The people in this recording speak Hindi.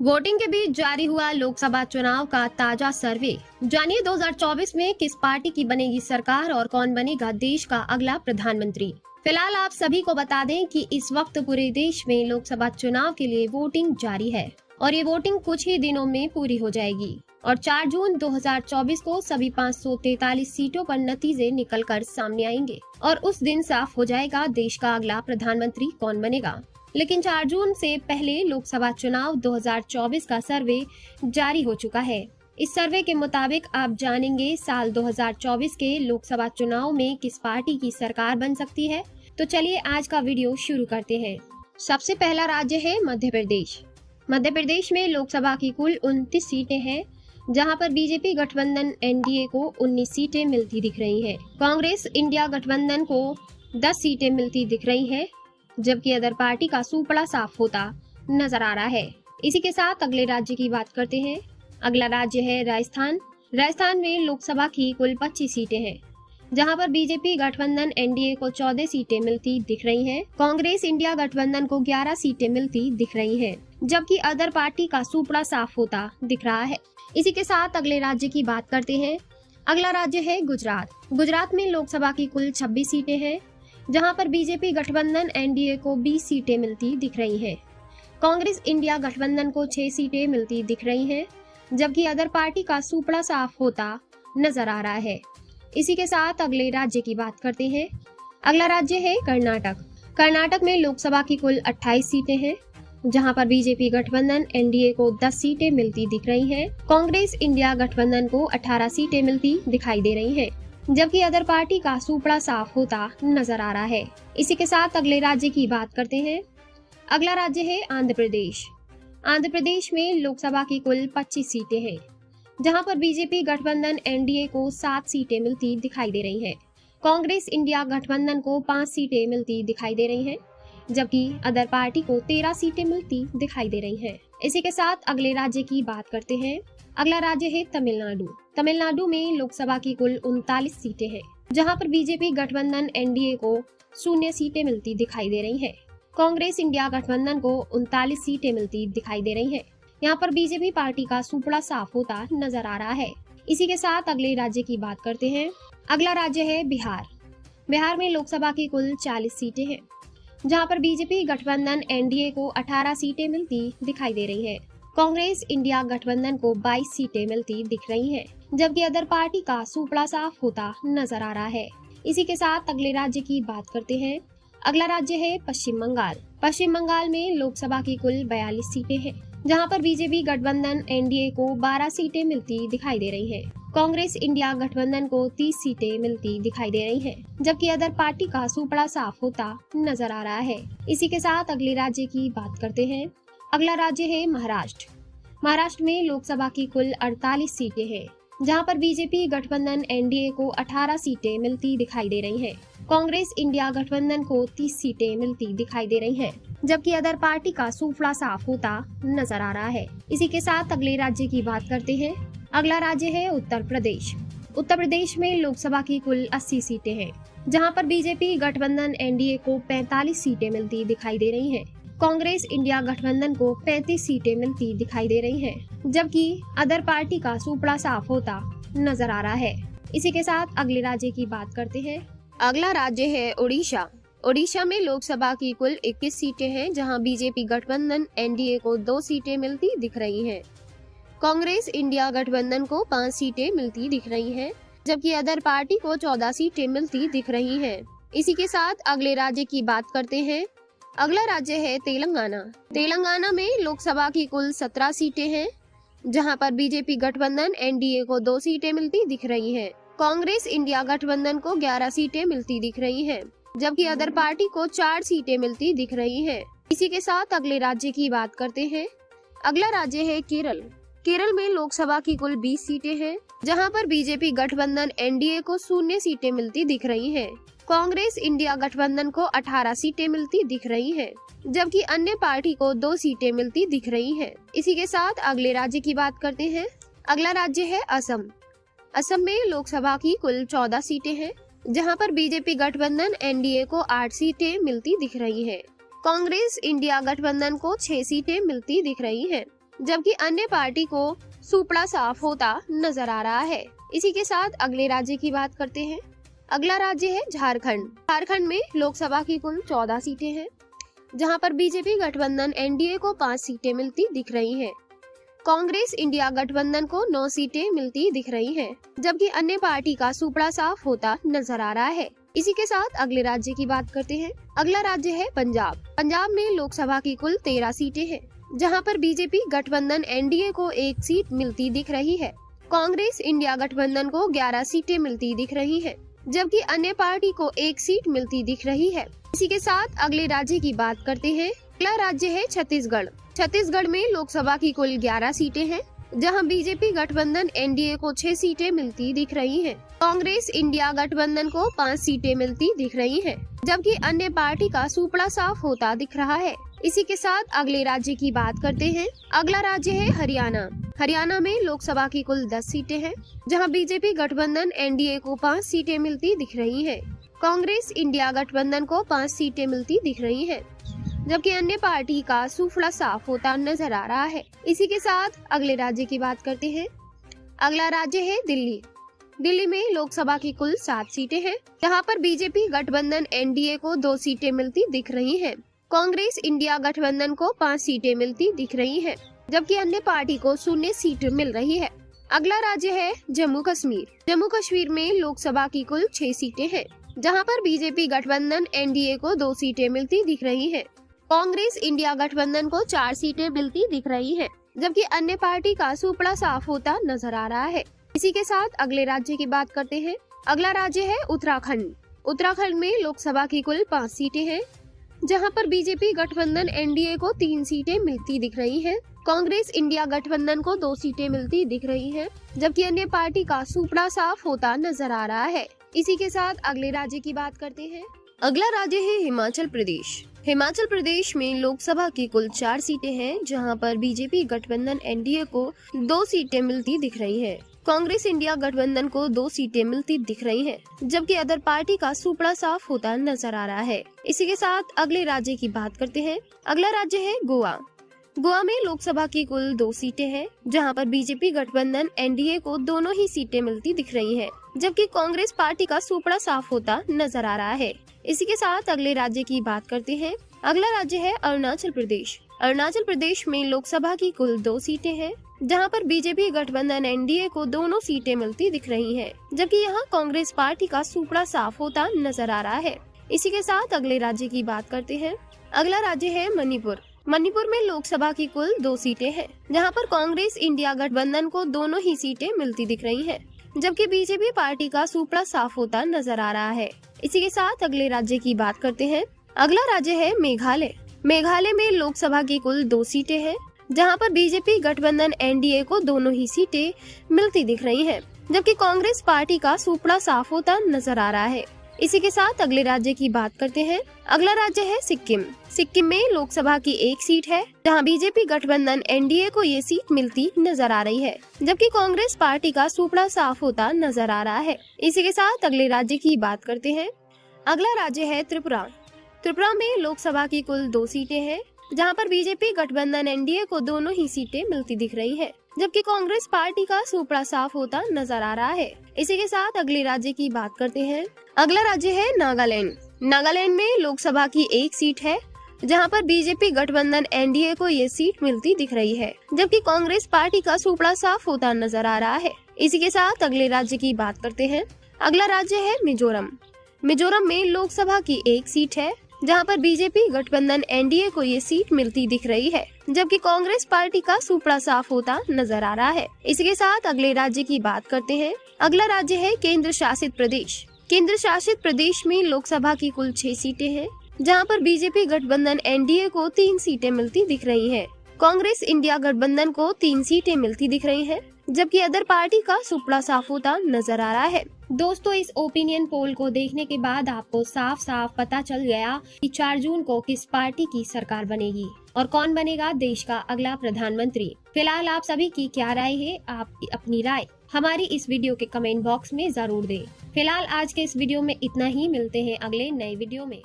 वोटिंग के बीच जारी हुआ लोकसभा चुनाव का ताजा सर्वे। जानिए 2024 में किस पार्टी की बनेगी सरकार और कौन बनेगा देश का अगला प्रधानमंत्री। फिलहाल आप सभी को बता दें कि इस वक्त पूरे देश में लोकसभा चुनाव के लिए वोटिंग जारी है और ये वोटिंग कुछ ही दिनों में पूरी हो जाएगी और 4 जून 2024 को सभी 543 सीटों पर नतीजे निकलकर सामने आएंगे और उस दिन साफ हो जाएगा देश का अगला प्रधानमंत्री कौन बनेगा। लेकिन 4 जून से पहले लोकसभा चुनाव 2024 का सर्वे जारी हो चुका है। इस सर्वे के मुताबिक आप जानेंगे साल 2024 के लोकसभा चुनाव में किस पार्टी की सरकार बन सकती है। तो चलिए आज का वीडियो शुरू करते हैं। सबसे पहला राज्य है मध्य प्रदेश। मध्य प्रदेश में लोकसभा की कुल 29 सीटें हैं, जहां पर बीजेपी गठबंधन एनडीए को 19 सीटें मिलती दिख रही हैं। कांग्रेस इंडिया गठबंधन को 10 सीटें मिलती दिख रही हैं, जबकि अदर पार्टी का सूपड़ा साफ होता नजर आ रहा है। इसी के साथ अगले राज्य की बात करते हैं। अगला राज्य है राजस्थान। राजस्थान में लोकसभा की कुल 25 सीटें हैं, जहां पर बीजेपी गठबंधन एनडीए को 14 सीटें मिलती दिख रही हैं। कांग्रेस इंडिया गठबंधन को 11 सीटें मिलती दिख रही हैं, जबकि अदर पार्टी का सूपड़ा साफ होता दिख रहा है। इसी के साथ अगले राज्य की बात करते हैं। अगला राज्य है गुजरात। गुजरात में लोकसभा की कुल 26 सीटें हैं, जहां पर बीजेपी गठबंधन एनडीए को 20 सीटें मिलती दिख रही हैं। कांग्रेस इंडिया गठबंधन को 6 सीटें मिलती दिख रही हैं, जबकि अदर पार्टी का सूपड़ा साफ होता नजर आ रहा है। इसी के साथ अगले राज्य की बात करते हैं। अगला राज्य है कर्नाटक। कर्नाटक में लोकसभा की कुल 28 सीटें हैं, जहां पर बीजेपी गठबंधन एनडीए को 10 सीटें मिलती दिख रही हैं। कांग्रेस इंडिया गठबंधन को 18 सीटें मिलती दिखाई दे रही हैं, जबकि अदर पार्टी का सूपड़ा साफ होता नजर आ रहा है। इसी के साथ अगले राज्य की बात करते हैं। अगला राज्य है आंध्र प्रदेश। आंध्र प्रदेश में लोकसभा की कुल 25 सीटें हैं, जहां पर बीजेपी गठबंधन एनडीए को 7 सीटें मिलती दिखाई दे रही हैं। कांग्रेस इंडिया गठबंधन को 5 सीटें मिलती दिखाई दे रही हैं, जबकि अदर पार्टी को 13 सीटें मिलती दिखाई दे रही हैं। इसी के साथ अगले राज्य की बात करते हैं। अगला राज्य है तमिलनाडु। तमिलनाडु में लोकसभा की कुल 39 सीटें हैं, जहां पर बीजेपी गठबंधन एनडीए को 0 सीटें मिलती दिखाई दे रही हैं। कांग्रेस इंडिया गठबंधन को 39 सीटें मिलती दिखाई दे रही हैं। यहाँ पर बीजेपी पार्टी का सूपड़ा साफ होता नजर आ रहा है। इसी के साथ अगले राज्य की बात करते हैं। अगला राज्य है बिहार। बिहार में लोकसभा की कुल 40 सीटें हैं, जहां पर बीजेपी गठबंधन एनडीए को 18 सीटें मिलती दिखाई दे रही हैं। कांग्रेस इंडिया गठबंधन को 22 सीटें मिलती दिख रही हैं, जबकि अदर पार्टी का सूपड़ा साफ होता नजर आ रहा है। इसी के साथ अगले राज्य की बात करते हैं। अगला राज्य है पश्चिम बंगाल। पश्चिम बंगाल में लोकसभा की कुल 42 सीटें हैं, जहां पर बीजेपी गठबंधन एनडीए को 12 सीटें मिलती दिखाई दे रही हैं। कांग्रेस इंडिया गठबंधन को 30 सीटें मिलती दिखाई दे रही हैं, जबकि अदर पार्टी का सूपड़ा साफ होता नजर आ रहा है। इसी के साथ अगले राज्य की बात करते हैं। अगला राज्य है महाराष्ट्र। महाराष्ट्र में लोकसभा की कुल 48 सीटें हैं, जहां पर बीजेपी गठबंधन एनडीए को 18 सीटें मिलती दिखाई दे रही हैं। कांग्रेस इंडिया गठबंधन को 30 सीटें मिलती दिखाई दे रही हैं, जबकि अदर पार्टी का सूपड़ा साफ होता नजर आ रहा है। इसी के साथ अगले राज्य की बात करते हैं। अगला राज्य है उत्तर प्रदेश। उत्तर प्रदेश में लोकसभा की कुल 80 सीटें हैं, जहां पर बीजेपी गठबंधन एनडीए को 45 सीटें मिलती दिखाई दे रही हैं। कांग्रेस इंडिया गठबंधन को 35 सीटें मिलती दिखाई दे रही हैं, जबकि अदर पार्टी का सूपड़ा साफ होता नजर आ रहा है। इसी के साथ अगले राज्य की बात करते हैं। अगला राज्य है उड़ीसा। उड़ीसा में लोकसभा की कुल 21 सीटें हैं, जहां बीजेपी गठबंधन एनडीए को 2 सीटें मिलती दिख रही हैं। कांग्रेस इंडिया गठबंधन को 5 सीटें मिलती दिख रही हैं, जबकि अदर पार्टी को 14 सीटें मिलती दिख रही हैं। इसी के साथ अगले राज्य की बात करते हैं। अगला राज्य है तेलंगाना। तेलंगाना में लोकसभा की कुल 17 सीटें हैं, जहां पर बीजेपी गठबंधन एनडीए को 2 सीटें मिलती दिख रही हैं। कांग्रेस इंडिया गठबंधन को 11 सीटें मिलती दिख रही हैं, जबकि अदर पार्टी को 4 सीटें मिलती दिख रही हैं। इसी के साथ अगले राज्य की बात करते हैं। अगला राज्य है केरल। केरल में लोकसभा की कुल 20 सीटें हैं, जहां पर बीजेपी गठबंधन एनडीए को 0 सीटें मिलती दिख रही हैं। कांग्रेस इंडिया गठबंधन को 18 सीटें मिलती दिख रही हैं, जबकि अन्य पार्टी को 2 सीटें मिलती दिख रही हैं। इसी के साथ अगले राज्य की बात करते हैं। अगला राज्य है असम। असम में लोकसभा की कुल 14 सीटें हैं, जहां पर बीजेपी गठबंधन एनडीए को 8 सीटें मिलती दिख रही हैं। कांग्रेस इंडिया गठबंधन को 6 सीटें मिलती दिख रही हैं, जबकि अन्य पार्टी को सुपड़ा साफ होता नजर आ रहा है। इसी के साथ अगले राज्य की बात करते हैं। अगला राज्य है झारखंड। झारखंड में लोकसभा की कुल 14 सीटें हैं, जहां पर बीजेपी गठबंधन एनडीए को 5 सीटें मिलती दिख रही हैं। कांग्रेस इंडिया गठबंधन को 9 सीटें मिलती दिख रही हैं, जबकि अन्य पार्टी का सुपड़ा साफ होता नजर आ रहा है। इसी के साथ अगले राज्य की बात करते हैं। अगला राज्य है पंजाब। पंजाब में लोकसभा की कुल 13 सीटें हैं, जहां पर बीजेपी गठबंधन एनडीए को 1 सीट मिलती दिख रही है। कांग्रेस इंडिया गठबंधन को 11 सीटें मिलती दिख रही हैं, जबकि अन्य पार्टी को 1 सीट मिलती दिख रही है। इसी के साथ अगले राज्य की बात करते हैं। अगला राज्य है छत्तीसगढ़। छत्तीसगढ़ में लोकसभा की कुल 11 सीटें हैं, जहां बीजेपी गठबंधन एनडीए को 6 सीटें मिलती दिख रही हैं। कांग्रेस इंडिया गठबंधन को 5 सीटें मिलती दिख रही हैं, जबकि अन्य पार्टी का सुपड़ा साफ होता दिख रहा है। इसी के साथ अगले राज्य की बात करते हैं। अगला राज्य है हरियाणा। हरियाणा में लोकसभा की कुल 10 सीटें हैं, जहां बीजेपी गठबंधन एनडीए को 5 सीटें मिलती दिख रही हैं। कांग्रेस इंडिया गठबंधन को 5 सीटें मिलती दिख रही हैं, जबकि अन्य पार्टी का सुपड़ा साफ होता नजर आ रहा है। इसी के साथ अगले राज्य की बात करते हैं। अगला राज्य है दिल्ली। दिल्ली में लोकसभा की कुल 7 सीटें हैं, जहां पर बीजेपी गठबंधन एनडीए को 2 सीटें मिलती दिख रही हैं। कांग्रेस इंडिया गठबंधन को 5 सीटें मिलती दिख रही हैं, जबकि अन्य पार्टी को 0 सीट मिल रही है। अगला राज्य है जम्मू कश्मीर। जम्मू कश्मीर में लोकसभा की कुल 6 सीटें हैं, जहां पर बीजेपी गठबंधन एनडीए को 2 सीटें मिलती दिख रही हैं। कांग्रेस इंडिया गठबंधन को 4 सीटें मिलती दिख रही हैं, जबकि अन्य पार्टी का सुपड़ा साफ होता नजर आ रहा है। इसी के साथ अगले राज्य की बात करते हैं। अगला राज्य है उत्तराखंड। उत्तराखंड में लोकसभा की कुल 5 सीटें हैं, जहां पर बीजेपी गठबंधन एनडीए को 3 सीटें मिलती दिख रही हैं। कांग्रेस इंडिया गठबंधन को 2 सीटें मिलती दिख रही हैं, जबकि अन्य पार्टी का सुपड़ा साफ होता नजर आ रहा है। इसी के साथ अगले राज्य की बात करते हैं। अगला राज्य है हिमाचल प्रदेश। हिमाचल प्रदेश में लोकसभा की कुल 4 सीटें हैं, जहां पर बीजेपी गठबंधन एनडीए को 2 सीटें मिलती दिख रही हैं। कांग्रेस इंडिया गठबंधन को 2 सीटें मिलती दिख रही हैं, जबकि अदर पार्टी का सुपड़ा साफ होता नजर आ रहा है। इसी के साथ अगले राज्य की बात करते हैं। अगला राज्य है गोवा। गोवा में लोकसभा की कुल 2 सीटें हैं, जहां पर बीजेपी गठबंधन एनडीए को दोनों ही सीटें मिलती दिख रही हैं, जबकि कांग्रेस पार्टी का सुपड़ा साफ होता नजर आ रहा है। इसी के साथ अगले राज्य की बात करते हैं। अगला राज्य है अरुणाचल प्रदेश। अरुणाचल प्रदेश में लोकसभा की कुल 2 सीटें हैं, जहां पर बीजेपी गठबंधन एनडीए को दोनों सीटें मिलती दिख रही हैं, जबकि यहां कांग्रेस पार्टी का सुपड़ा साफ होता नजर आ रहा है। इसी के साथ अगले राज्य की बात करते हैं। अगला राज्य है मणिपुर। मणिपुर में लोकसभा की कुल 2 सीटें हैं, जहां पर कांग्रेस इंडिया गठबंधन को दोनों ही सीटें मिलती दिख रही हैं, जबकि बीजेपी पार्टी का सुपड़ा साफ होता नजर आ रहा है। इसी के साथ अगले राज्य की बात करते हैं। अगला राज्य है मेघालय। मेघालय में लोकसभा की कुल 2 सीटें हैं, जहां पर बीजेपी गठबंधन एनडीए को दोनों ही सीटें मिलती दिख रही हैं, जबकि कांग्रेस पार्टी का सुपड़ा साफ होता नजर आ रहा है। इसी के साथ अगले राज्य की बात करते हैं। अगला राज्य है सिक्किम। सिक्किम में लोकसभा की 1 सीट है, जहां बीजेपी गठबंधन एनडीए को ये सीट मिलती नजर आ रही है, जबकि कांग्रेस पार्टी का सुपड़ा साफ होता नजर आ रहा है। इसी के साथ अगले राज्य की बात करते हैं। अगला राज्य है त्रिपुरा। त्रिपुरा में लोकसभा की कुल 2 सीटें हैं, जहां पर बीजेपी गठबंधन एनडीए को दोनों ही सीटें मिलती दिख रही हैं, जबकि कांग्रेस पार्टी का सुपड़ा साफ होता नजर आ रहा है। इसी के साथ अगले राज्य की बात करते हैं। अगला राज्य है नागालैंड। नागालैंड में लोकसभा की 1 सीट है, जहां पर बीजेपी गठबंधन एनडीए को ये सीट मिलती दिख रही है, जबकि कांग्रेस पार्टी का सुपड़ा साफ होता नजर आ रहा है। इसी के साथ अगले राज्य की बात करते हैं। अगला राज्य है मिजोरम। मिजोरम में लोकसभा की 1 सीट है, जहां पर बीजेपी गठबंधन एनडीए को ये सीट मिलती दिख रही है, जबकि कांग्रेस पार्टी का सुपड़ा साफ होता नजर आ रहा है। इसी के साथ अगले राज्य की बात करते हैं। अगला राज्य है केंद्र शासित प्रदेश। केंद्र शासित प्रदेश में लोकसभा की कुल 6 सीटें हैं, जहां पर बीजेपी गठबंधन एनडीए को 3 सीटें मिलती दिख रही हैं। कांग्रेस इंडिया गठबंधन को 3 सीटें मिलती दिख रही हैं, जबकि अदर पार्टी का सुपड़ा साफ होता नजर आ रहा है। दोस्तों, इस ओपिनियन पोल को देखने के बाद आपको साफ साफ पता चल गया कि 4 जून को किस पार्टी की सरकार बनेगी और कौन बनेगा देश का अगला प्रधानमंत्री। फिलहाल आप सभी की क्या राय है? आप अपनी राय हमारी इस वीडियो के कमेंट बॉक्स में जरूर दें। फिलहाल आज के इस वीडियो में इतना ही। मिलते हैं अगले नए वीडियो में।